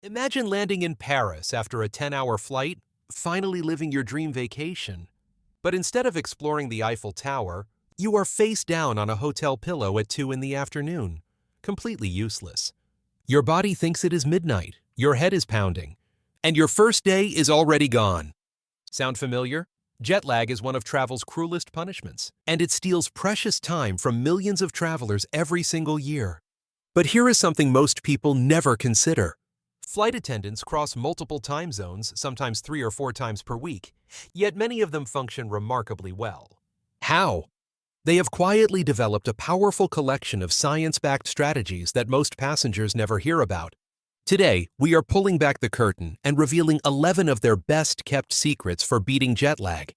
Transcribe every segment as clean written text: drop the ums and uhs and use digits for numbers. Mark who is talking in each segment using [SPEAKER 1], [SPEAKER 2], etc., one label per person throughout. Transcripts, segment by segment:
[SPEAKER 1] Imagine landing in Paris after a 10-hour flight, finally living your dream vacation. But instead of exploring the Eiffel Tower, you are face down on a hotel pillow at 2 in the afternoon. Completely useless. Your body thinks it is midnight, your head is pounding, and your first day is already gone. Sound familiar? Jet lag is one of travel's cruelest punishments, and it steals precious time from millions of travelers every single year. But here is something most people never consider. Flight attendants cross multiple time zones, sometimes 3 or 4 times per week, yet many of them function remarkably well. How? They have quietly developed a powerful collection of science-backed strategies that most passengers never hear about. Today, we are pulling back the curtain and revealing 11 of their best-kept secrets for beating jet lag,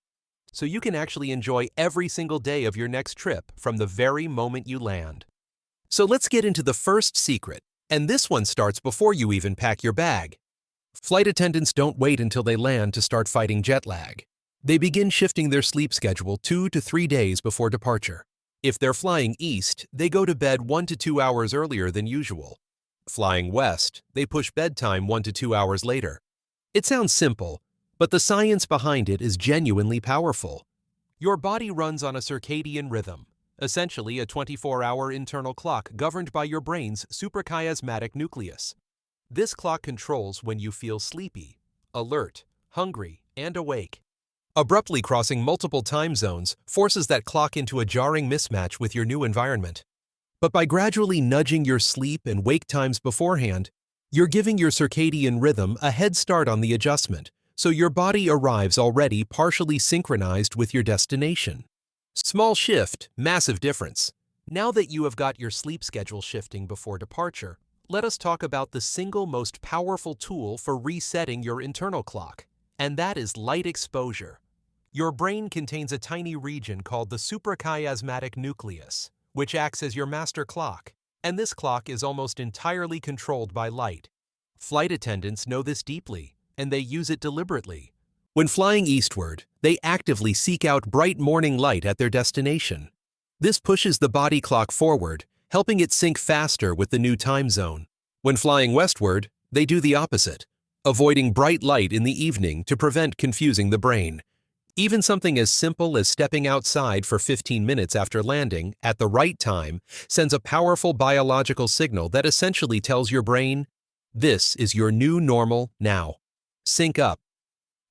[SPEAKER 1] so you can actually enjoy every single day of your next trip from the very moment you land. So let's get into the first secret, and this one starts before you even pack your bag. Flight attendants don't wait until they land to start fighting jet lag. They begin shifting their sleep schedule 2 to 3 days before departure. If they're flying east, they go to bed 1 to 2 hours earlier than usual. Flying west, they push bedtime 1 to 2 hours later. It sounds simple, but the science behind it is genuinely powerful. Your body runs on a circadian rhythm, essentially a 24-hour internal clock governed by your brain's suprachiasmatic nucleus. This clock controls when you feel sleepy, alert, hungry, and awake. Abruptly crossing multiple time zones forces that clock into a jarring mismatch with your new environment. But by gradually nudging your sleep and wake times beforehand, you're giving your circadian rhythm a head start on the adjustment, so your body arrives already partially synchronized with your destination. Small shift, massive difference. Now that you have got your sleep schedule shifting before departure, let us talk about the single most powerful tool for resetting your internal clock, and that is light exposure. Your brain contains a tiny region called the suprachiasmatic nucleus, which acts as your master clock, and this clock is almost entirely controlled by light. Flight attendants know this deeply, and they use it deliberately. When flying eastward, they actively seek out bright morning light at their destination. This pushes the body clock forward, helping it sync faster with the new time zone. When flying westward, they do the opposite, avoiding bright light in the evening to prevent confusing the brain. Even something as simple as stepping outside for 15 minutes after landing at the right time sends a powerful biological signal that essentially tells your brain, this is your new normal now. Sync up.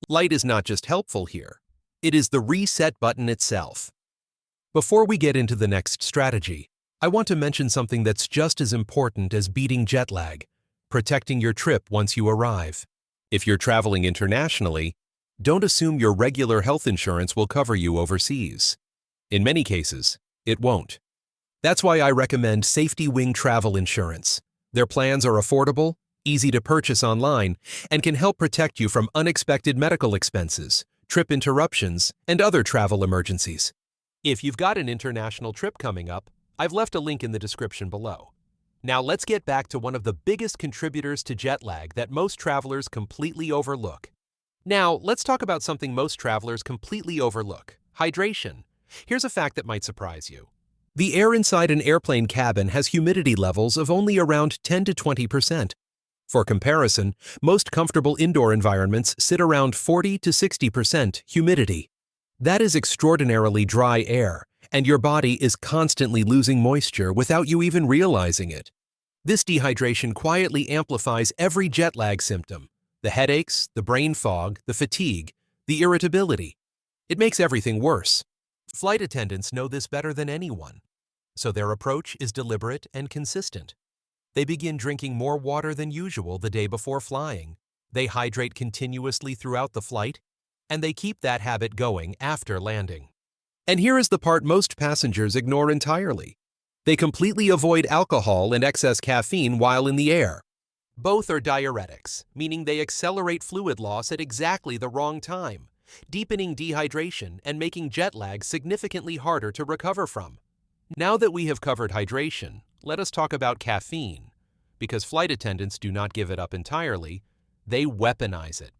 [SPEAKER 1] Light is not just helpful here. It is the reset button itself. Before we get into the next strategy, I want to mention something that's just as important as beating jet lag, protecting your trip once you arrive. If you're traveling internationally, don't assume your regular health insurance will cover you overseas. In many cases, it won't. That's why I recommend Safety Wing Travel Insurance. Their plans are affordable, easy to purchase online, and can help protect you from unexpected medical expenses, trip interruptions, and other travel emergencies. If you've got an international trip coming up, I've left a link in the description below. Now let's get back to one of the biggest contributors to jet lag that most travelers completely overlook. Now, let's talk about something most travelers completely overlook: hydration. Here's a fact that might surprise you. The air inside an airplane cabin has humidity levels of only around 10 to 20%. For comparison, most comfortable indoor environments sit around 40 to 60% humidity. That is extraordinarily dry air, and your body is constantly losing moisture without you even realizing it. This dehydration quietly amplifies every jet lag symptom: the headaches, the brain fog, the fatigue, the irritability. It makes everything worse. Flight attendants know this better than anyone, so their approach is deliberate and consistent. They begin drinking more water than usual the day before flying. They hydrate continuously throughout the flight, and they keep that habit going after landing. And here is the part most passengers ignore entirely. They completely avoid alcohol and excess caffeine while in the air. Both are diuretics, meaning they accelerate fluid loss at exactly the wrong time, deepening dehydration and making jet lag significantly harder to recover from. Now that we have covered hydration, let us talk about caffeine, because flight attendants do not give it up entirely, they weaponize it.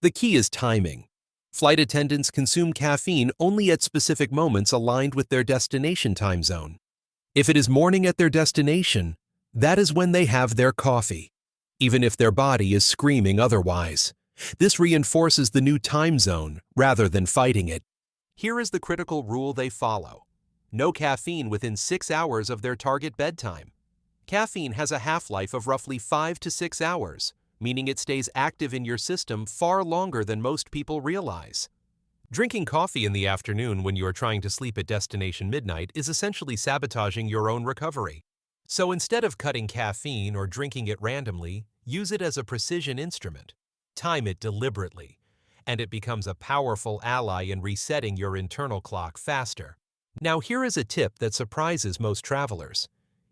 [SPEAKER 1] The key is timing. Flight attendants consume caffeine only at specific moments aligned with their destination time zone. If it is morning at their destination, that is when they have their coffee. even if their body is screaming otherwise. This reinforces the new time zone rather than fighting it. Here is the critical rule they follow. No caffeine within 6 hours of their target bedtime. Caffeine has a half-life of roughly 5 to 6 hours, meaning it stays active in your system far longer than most people realize. Drinking coffee in the afternoon when you are trying to sleep at destination midnight is essentially sabotaging your own recovery. So instead of cutting caffeine or drinking it randomly, use it as a precision instrument. Time it deliberately, and it becomes a powerful ally in resetting your internal clock faster. Now here is a tip that surprises most travelers.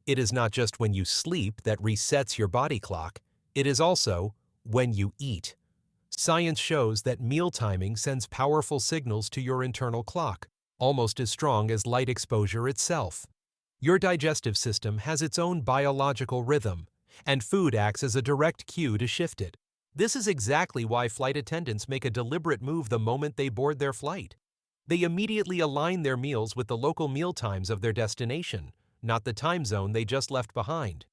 [SPEAKER 1] It is not just when you sleep that resets your body clock, it is also when you eat. Science shows that meal timing sends powerful signals to your internal clock, almost as strong as light exposure itself. Your digestive system has its own biological rhythm, and food acts as a direct cue to shift it. This is exactly why flight attendants make a deliberate move the moment they board their flight. They immediately align their meals with the local meal times of their destination, not the time zone they just left behind.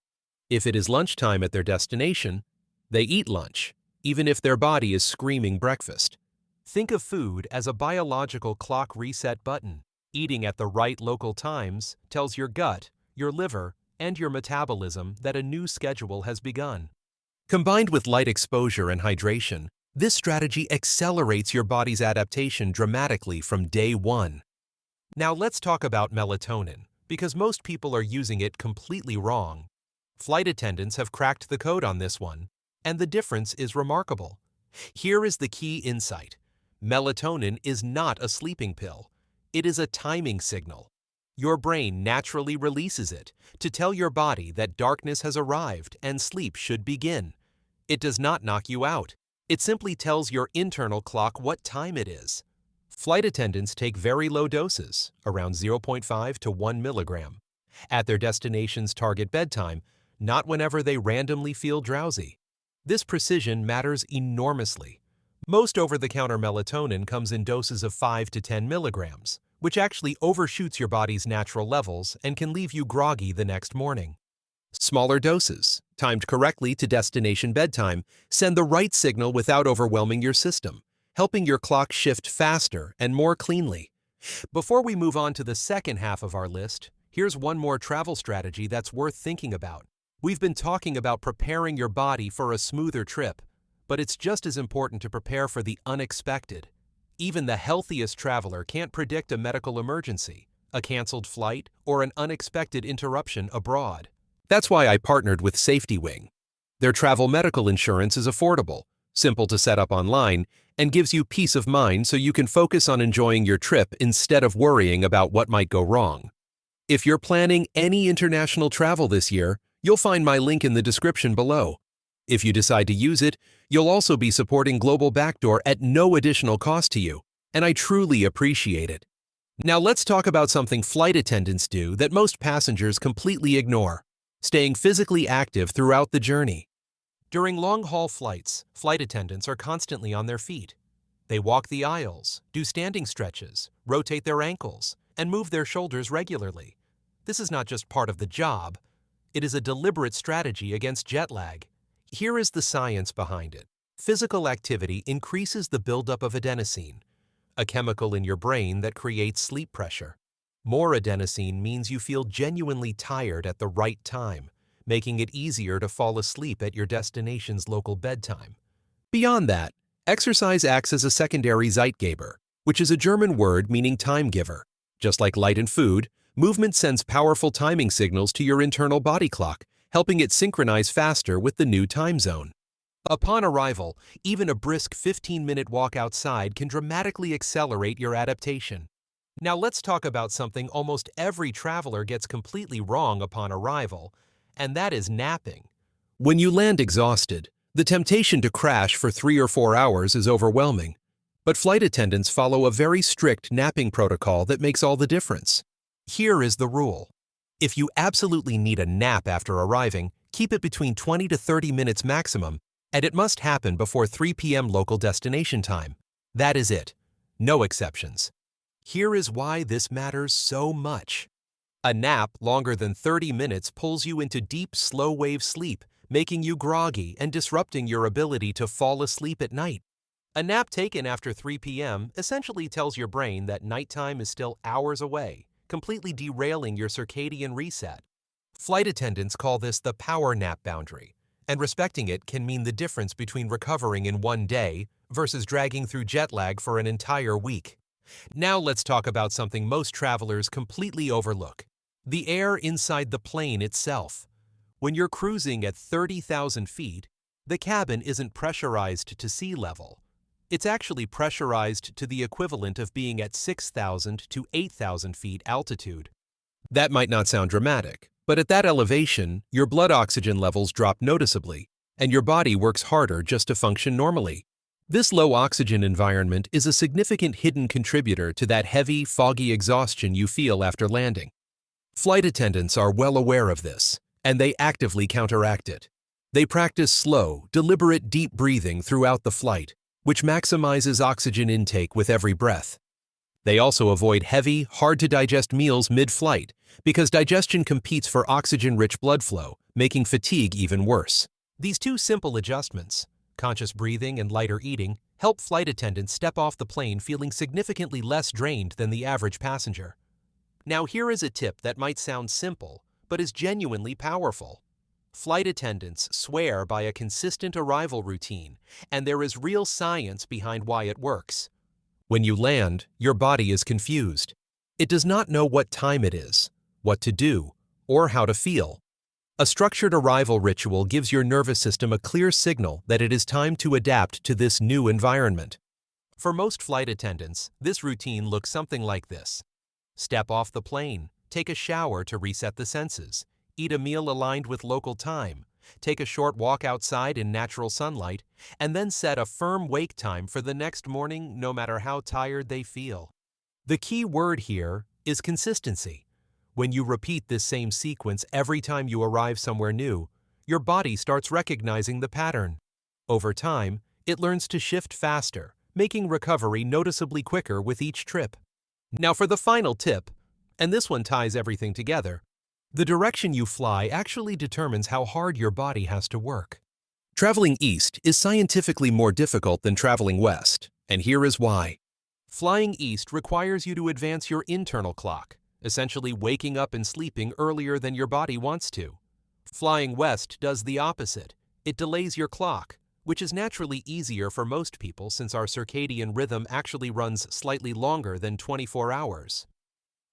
[SPEAKER 1] If it is lunchtime at their destination, they eat lunch, even if their body is screaming breakfast. Think of food as a biological clock reset button. Eating at the right local times tells your gut, your liver, and your metabolism that a new schedule has begun. Combined with light exposure and hydration, this strategy accelerates your body's adaptation dramatically from day one. Now let's talk about melatonin, because most people are using it completely wrong. Flight attendants have cracked the code on this one, and the difference is remarkable. Here is the key insight. Melatonin is not a sleeping pill. It is a timing signal. Your brain naturally releases it to tell your body that darkness has arrived and sleep should begin. It does not knock you out. It simply tells your internal clock what time it is. Flight attendants take very low doses, around 0.5 to 1 milligram, at their destination's target bedtime, not whenever they randomly feel drowsy. This precision matters enormously. Most over-the-counter melatonin comes in doses of 5 to 10 milligrams, which actually overshoots your body's natural levels and can leave you groggy the next morning. Smaller doses, timed correctly to destination bedtime, send the right signal without overwhelming your system, helping your clock shift faster and more cleanly. Before we move on to the second half of our list, here's one more travel strategy that's worth thinking about. We've been talking about preparing your body for a smoother trip, but it's just as important to prepare for the unexpected. Even the healthiest traveler can't predict a medical emergency, a canceled flight, or an unexpected interruption abroad. That's why I partnered with Safety Wing. Their travel medical insurance is affordable, simple to set up online, and gives you peace of mind so you can focus on enjoying your trip instead of worrying about what might go wrong. If you're planning any international travel this year, you'll find my link in the description below. If you decide to use it, you'll also be supporting Global Backdoor at no additional cost to you, and I truly appreciate it. Now let's talk about something flight attendants do that most passengers completely ignore: staying physically active throughout the journey. During long-haul flights, flight attendants are constantly on their feet. They walk the aisles, do standing stretches, rotate their ankles, and move their shoulders regularly. This is not just part of the job. It is a deliberate strategy against jet lag. Here is the science behind it. Physical activity increases the buildup of adenosine, a chemical in your brain that creates sleep pressure. More adenosine means you feel genuinely tired at the right time, making it easier to fall asleep at your destination's local bedtime. Beyond that, exercise acts as a secondary Zeitgeber, which is a German word meaning time giver. Just like light and food, movement sends powerful timing signals to your internal body clock, helping it synchronize faster with the new time zone. Upon arrival, even a brisk 15-minute walk outside can dramatically accelerate your adaptation. Now let's talk about something almost every traveler gets completely wrong upon arrival, and that is napping. When you land exhausted, the temptation to crash for 3 or 4 hours is overwhelming. But flight attendants follow a very strict napping protocol that makes all the difference. Here is the rule. If you absolutely need a nap after arriving, keep it between 20 to 30 minutes maximum, and it must happen before 3 p.m. local destination time. That is it. No exceptions. Here is why this matters so much. A nap longer than 30 minutes pulls you into deep, slow-wave sleep, making you groggy and disrupting your ability to fall asleep at night. A nap taken after 3 p.m. essentially tells your brain that nighttime is still hours away, completely derailing your circadian reset. Flight attendants call this the power nap boundary, and respecting it can mean the difference between recovering in one day versus dragging through jet lag for an entire week. Now let's talk about something most travelers completely overlook: the air inside the plane itself. When you're cruising at 30,000 feet, the cabin isn't pressurized to sea level. It's actually pressurized to the equivalent of being at 6,000 to 8,000 feet altitude. That might not sound dramatic, but at that elevation, your blood oxygen levels drop noticeably, and your body works harder just to function normally. This low oxygen environment is a significant hidden contributor to that heavy, foggy exhaustion you feel after landing. Flight attendants are well aware of this, and they actively counteract it. They practice slow, deliberate deep breathing throughout the flight, which maximizes oxygen intake with every breath. They also avoid heavy, hard-to-digest meals mid-flight because digestion competes for oxygen-rich blood flow, making fatigue even worse. These two simple adjustments, conscious breathing and lighter eating, help flight attendants step off the plane feeling significantly less drained than the average passenger. Now here is a tip that might sound simple, but is genuinely powerful. Flight attendants swear by a consistent arrival routine, and there is real science behind why it works. When you land, your body is confused. It does not know what time it is, what to do, or how to feel. A structured arrival ritual gives your nervous system a clear signal that it is time to adapt to this new environment. For most flight attendants, this routine looks something like this. Step off the plane, take a shower to reset the senses, eat a meal aligned with local time, take a short walk outside in natural sunlight, and then set a firm wake time for the next morning no matter how tired they feel. The key word here is consistency. When you repeat this same sequence every time you arrive somewhere new, your body starts recognizing the pattern. Over time, it learns to shift faster, making recovery noticeably quicker with each trip. Now for the final tip, and this one ties everything together. The direction you fly actually determines how hard your body has to work. Traveling east is scientifically more difficult than traveling west, and here is why. Flying east requires you to advance your internal clock, essentially waking up and sleeping earlier than your body wants to. Flying west does the opposite. It delays your clock, which is naturally easier for most people since our circadian rhythm actually runs slightly longer than 24 hours.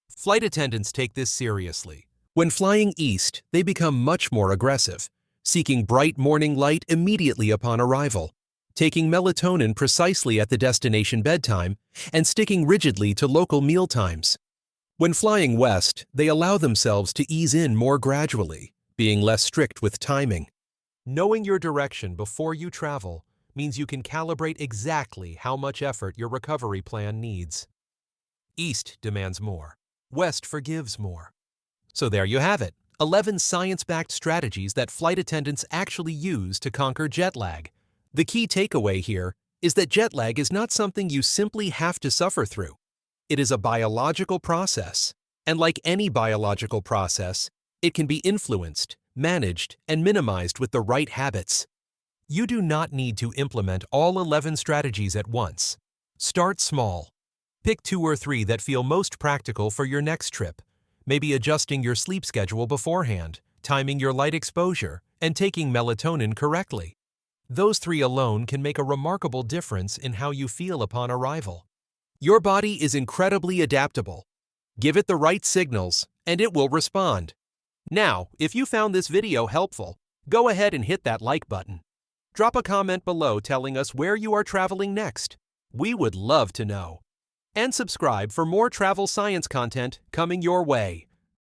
[SPEAKER 1] Flight attendants take this seriously. When flying east, they become much more aggressive, seeking bright morning light immediately upon arrival, taking melatonin precisely at the destination bedtime, and sticking rigidly to local meal times. When flying west, they allow themselves to ease in more gradually, being less strict with timing. Knowing your direction before you travel means you can calibrate exactly how much effort your recovery plan needs. East demands more. West forgives more. So there you have it, 11 science-backed strategies that flight attendants actually use to conquer jet lag. The key takeaway here is that jet lag is not something you simply have to suffer through. It is a biological process, and like any biological process, it can be influenced, managed, and minimized with the right habits. You do not need to implement all 11 strategies at once. Start small. Pick 2 or 3 that feel most practical for your next trip. Maybe adjusting your sleep schedule beforehand, timing your light exposure, and taking melatonin correctly. Those 3 alone can make a remarkable difference in how you feel upon arrival. Your body is incredibly adaptable. Give it the right signals, and it will respond. Now, if you found this video helpful, go ahead and hit that like button. Drop a comment below telling us where you are traveling next. We would love to know. And subscribe for more travel science content coming your way.